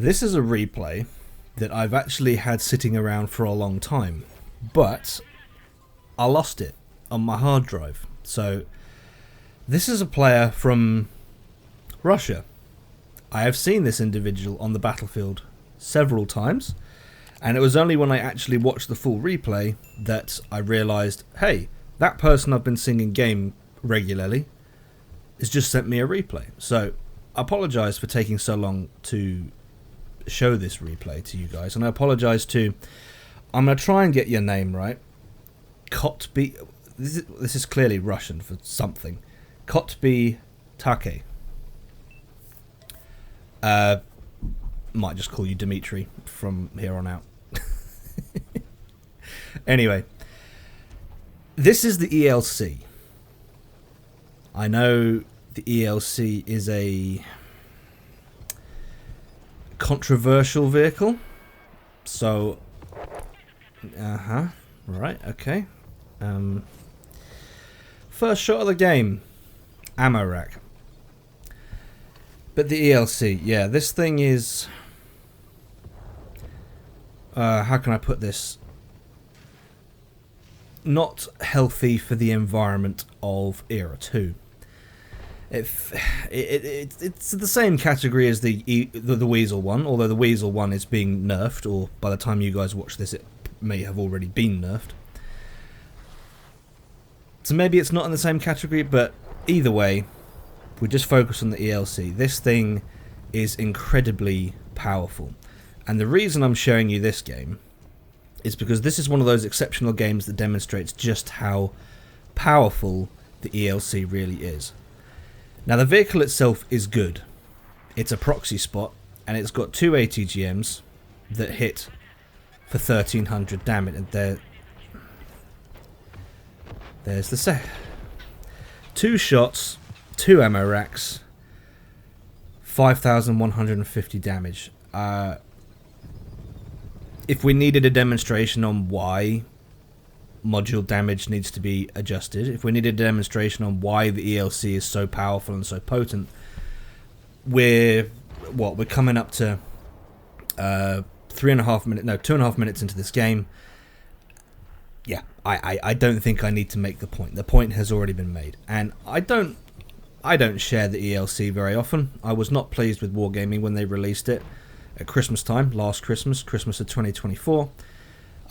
This is a replay that I've actually had sitting around for a long time, but I lost it on my hard drive. So this is a player from Russia. I have seen this individual on the battlefield several times, and it was only when I actually watched the full replay that I realised, hey, that person I've been seeing in game regularly has just sent me a replay. So I apologise for taking so long to show this replay to you guys, and I apologise to, I'm going to try and get your name right, Kotbi, this is clearly Russian for something, Kotbi Take. Might just call you Dimitri from here on out. Anyway, this is the ELC. I know the ELC is a controversial vehicle, so right, okay. First shot of the game, ammo rack. But the ELC, yeah, this thing is how can I put this, not healthy for the environment of Era 2. It's the same category as the Weasel one, although the Weasel one is being nerfed, or by the time you guys watch this it may have already been nerfed. So maybe it's not in the same category, but either way, we just focus on the ELC. This thing is incredibly powerful, and the reason I'm showing you this game is because this is one of those exceptional games that demonstrates just how powerful the ELC really is. Now, the vehicle itself is good. It's a proxy spot, and it's got two ATGMs that hit for 1300 damage. And there's the set. 2 shots, 2 ammo racks, 5150 damage. If we needed a demonstration on why module damage needs to be adjusted, if we needed a demonstration on why the ELC is so powerful and so potent, we're coming up to 2.5 minutes into this game. Yeah, I don't think I need to make the point. The point has already been made, and I don't share the ELC very often. I was not pleased with Wargaming when they released it at Christmas time, last Christmas of 2024.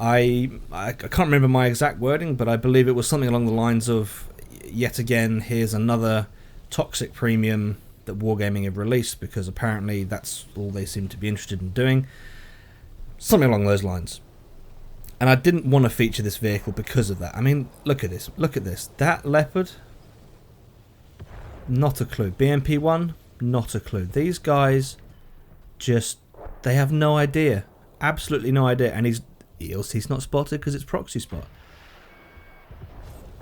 I can't remember my exact wording, but I believe it was something along the lines of, yet again, here's another toxic premium that Wargaming have released, because apparently that's all they seem to be interested in doing. Something along those lines. And I didn't want to feature this vehicle because of that. I mean, look at this. Look at this. That Leopard, not a clue. BMP1, not a clue. These guys just, they have no idea. Absolutely no idea. And ELC's not spotted because it's proxy spot.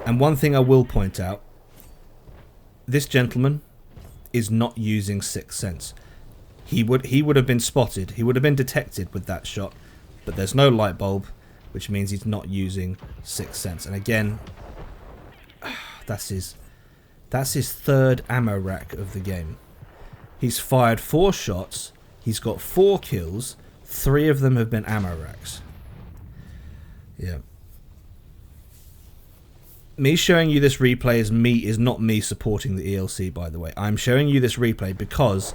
And one thing I will point out, this gentleman is not using Sixth Sense. He would have been spotted, he would have been detected with that shot, but there's no light bulb, which means he's not using Sixth Sense. And again, that's his third ammo rack of the game. He's fired 4 shots, he's got 4 kills, 3 of them have been ammo racks. Yeah. Me showing you this replay is not me supporting the ELC, by the way. I'm showing you this replay because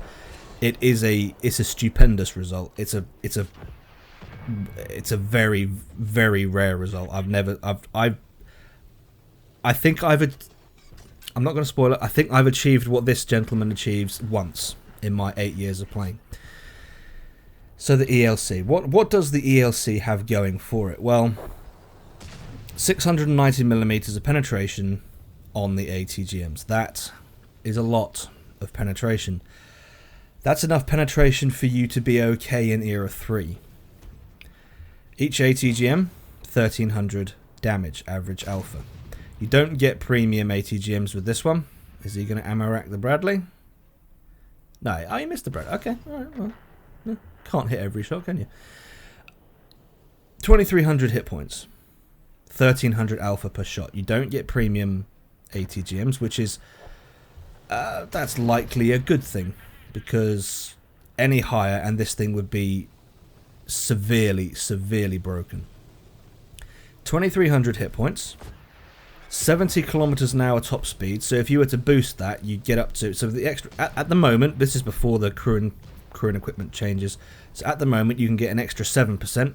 it's a stupendous result. It's a very, very rare result. I'm not going to spoil it. I think I've achieved what this gentleman achieves once in my 8 years of playing. So the ELC. What does the ELC have going for it? Well, 690mm of penetration on the ATGMs. That is a lot of penetration. That's enough penetration for you to be okay in Era 3. Each ATGM, 1300 damage, average alpha. You don't get premium ATGMs with this one. Is he going to ammo rack the Bradley? No, oh, you missed the Bradley. Okay, alright, well. No, can't hit every shot, can you? 2300 hit points. 1300 alpha per shot. You don't get premium ATGMs, which is that's likely a good thing, because any higher and this thing would be severely broken. 2300 hit points, 70 kilometers an hour top speed. So if you were to boost that, you'd get up to, so the extra at the moment, this is before the crew and equipment changes, so at the moment you can get an extra 7%,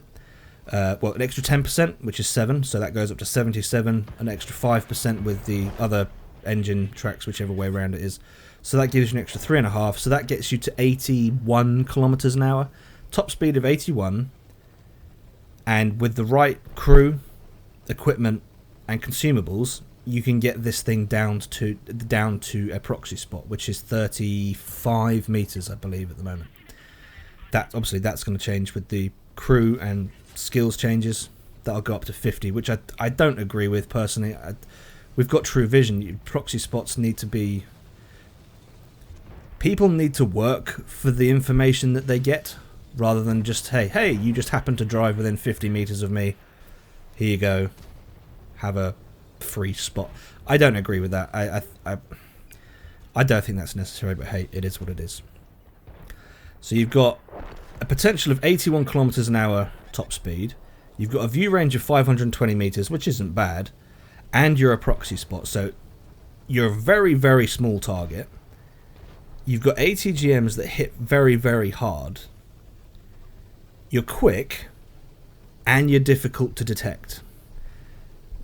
well, an extra 10%, which is 7, so that goes up to 77, an extra 5% with the other engine tracks, whichever way around it is, so that gives you an extra 3.5, so that gets you to 81 kilometers an hour, top speed of 81, and with the right crew, equipment and consumables, you can get this thing down to a proxy spot, which is 35 meters, I believe, at the moment. That obviously that's going to change with the crew and skills changes. That'll go up to 50, which I don't agree with personally. We've got true vision. Proxy spots need to be, people need to work for the information that they get, rather than just hey, you just happen to drive within 50 meters of me, here you go, have a free spot. I don't agree with that. I don't think that's necessary, but hey, it is what it is. So you've got a potential of 81 kilometers an hour top speed. You've got a view range of 520 meters, which isn't bad, and you're a proxy spot, so you're a very small target. You've got ATGMs that hit very hard. You're quick, and you're difficult to detect.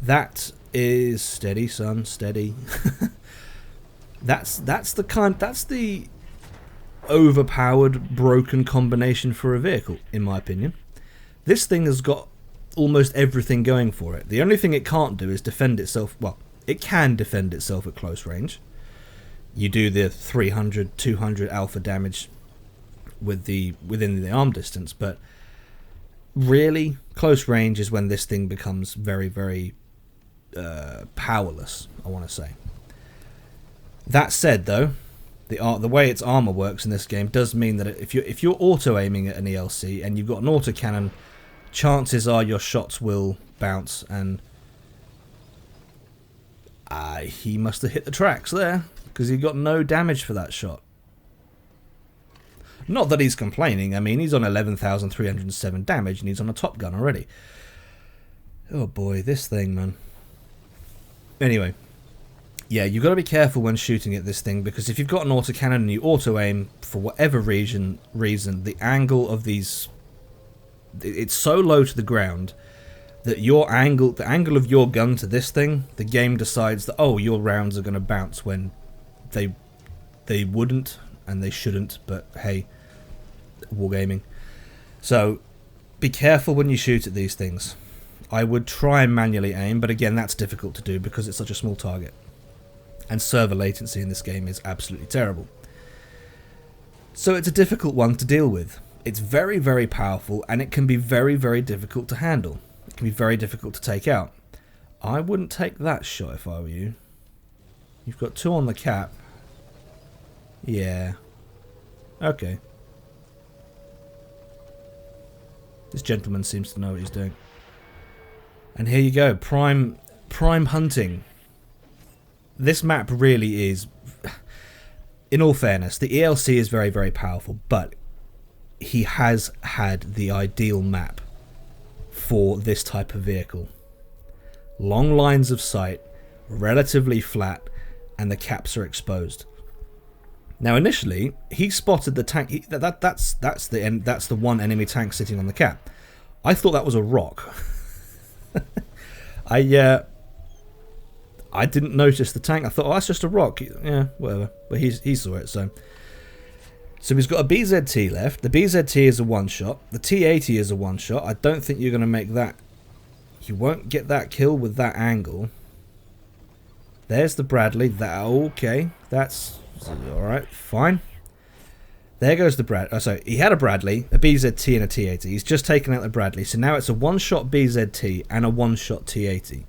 That is steady, son, steady. that's the overpowered, broken combination for a vehicle, in my opinion. This thing has got almost everything going for it. The only thing it can't do is defend itself. Well, it can defend itself at close range. You do the 300, 200 alpha damage within the arm distance, but really, close range is when this thing becomes very powerless, I want to say. That said, though, the way its armor works in this game does mean that if you're auto aiming at an ELC and you've got an autocannon, chances are your shots will bounce, and he must have hit the tracks there, because he got no damage for that shot. Not that he's complaining. I mean, he's on 11,307 damage and he's on a top gun already. Oh boy, this thing, man. Anyway, yeah, you've got to be careful when shooting at this thing, because if you've got an autocannon and you auto-aim, for whatever reason, the angle of these... It's so low to the ground that the angle of your gun to this thing, the game decides that, oh, your rounds are going to bounce when they wouldn't and they shouldn't, but hey, wargaming. So be careful when you shoot at these things. I would try and manually aim, but again, that's difficult to do because it's such a small target. And server latency in this game is absolutely terrible. So it's a difficult one to deal with. It's very powerful, and it can be very difficult to handle. It can be very difficult to take out. I wouldn't take that shot if I were you. You've got 2 on the cap. Yeah. Okay. This gentleman seems to know what he's doing. And here you go, prime hunting. This map really is, in all fairness, the ELC is very powerful, but he has had the ideal map for this type of vehicle. Long lines of sight, relatively flat, and the caps are exposed. Now, initially, he spotted the tank. That's the one enemy tank sitting on the cap. I thought that was a rock. I didn't notice the tank. I thought, oh, that's just a rock. Yeah, whatever. But he saw it, so he's got a BZT left. The BZT is a one-shot. The T80 is a one-shot. I don't think you're going to make that. You won't get that kill with that angle. There's the Bradley. Okay, that's alright, fine. There goes the Brad. So he had a Bradley, a BZT, and a T80. He's just taken out the Bradley, so now it's a one-shot BZT and a one-shot T80.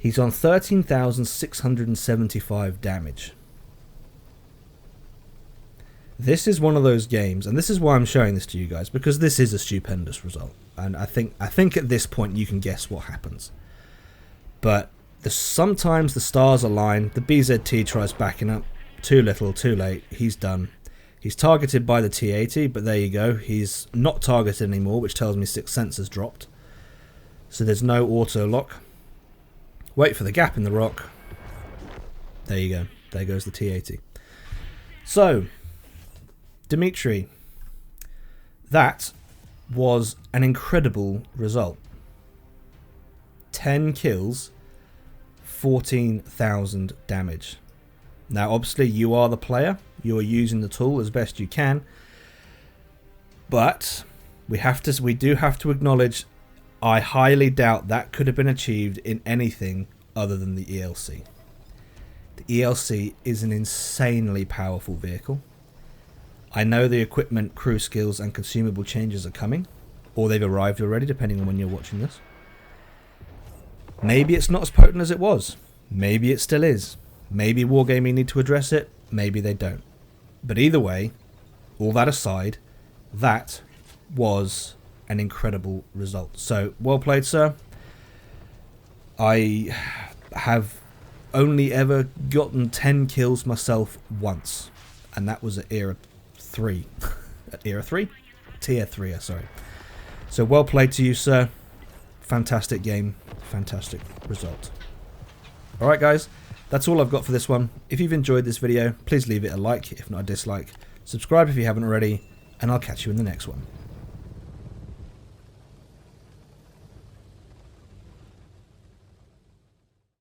He's on 13,675 damage. This is one of those games, and this is why I'm showing this to you guys, because this is a stupendous result, and I think at this point you can guess what happens. But sometimes the stars align. The BZT tries backing up. Too little, too late. He's done. He's targeted by the T80, but there you go. He's not targeted anymore, which tells me 6 sensors dropped. So there's no auto lock. Wait for the gap in the rock. There you go. There goes the T80. So, Dimitri, that was an incredible result. 10 kills, 14,000 damage. Now, obviously, you are the player. You are using the tool as best you can. But we do have to acknowledge, I highly doubt that could have been achieved in anything other than the ELC. The ELC is an insanely powerful vehicle. I know the equipment, crew skills and consumable changes are coming, or they've arrived already, depending on when you're watching this. Maybe it's not as potent as it was. Maybe it still is. Maybe Wargaming need to address it. Maybe they don't. But either way, all that aside, that was an incredible result. So, well played, sir. I have only ever gotten 10 kills myself once, and that was at Era 3. At Era 3? Tier 3, sorry. So well played to you, sir. Fantastic game. Fantastic result. Alright guys, that's all I've got for this one. If you've enjoyed this video, please leave it a like, if not a dislike. Subscribe if you haven't already, and I'll catch you in the next one.